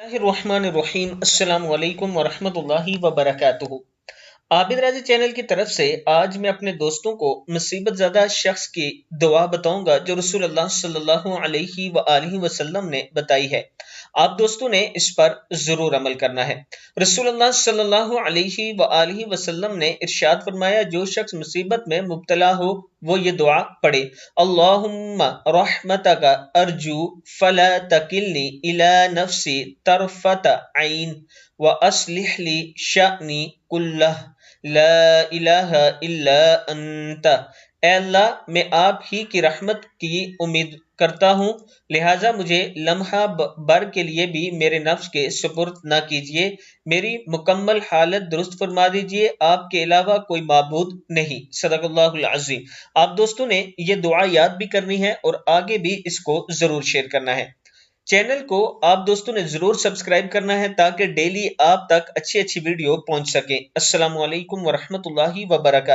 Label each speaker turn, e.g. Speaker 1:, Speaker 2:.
Speaker 1: बिस्मिल्लाहिर्रहमानिर्रहीम। अस्सलाम वालेकुम वरहमतुल्लाहि वबरकातुहू। आबिद राजी चैनल की तरफ से आज मैं अपने दोस्तों को मुसीबत ज़्यादा शख्स की दुआ बताऊंगा जो रसूलुल्लाह सल्लल्लाहु अलैहि वआलिहि वसल्लम ने बताई है। आप दोस्तों ने इस पर ज़रूर अमल करना है। रसूलुल्लाह सल्लल्लाहु अलैहि वआलिहि वसल्लम ने इरशाद फरमाया, जो शख्स मुसीबत में मुब्तला हो वो ये दुआ पढ़े, अल्लाहुम्मा रहमतका अर्जू फला तकिलनी इला नफ्सी तरफत ऐन व अस्लिह ली शअनी कुल्लह ला इलाहा इल्ला अंता। ए अल्लाह, मैं आप ही की रहमत की उम्मीद करता हूँ, लिहाजा मुझे लम्हा भर के लिए भी मेरे नफ्स के सुपुर्द ना कीजिए। मेरी मुकम्मल हालत दुरुस्त फरमा दीजिए, आपके अलावा कोई माबूद नहीं। सदक़ल्लाहुल अज़ीम। आप दोस्तों ने ये दुआ याद भी करनी है और आगे भी इसको जरूर शेयर करना है। चैनल को आप दोस्तों ने जरूर सब्सक्राइब करना है ताकि डेली आप तक अच्छी अच्छी वीडियो पहुंच सके। अस्सलामु अलैकुम वरहमतुल्लाहि वबरकातुहू।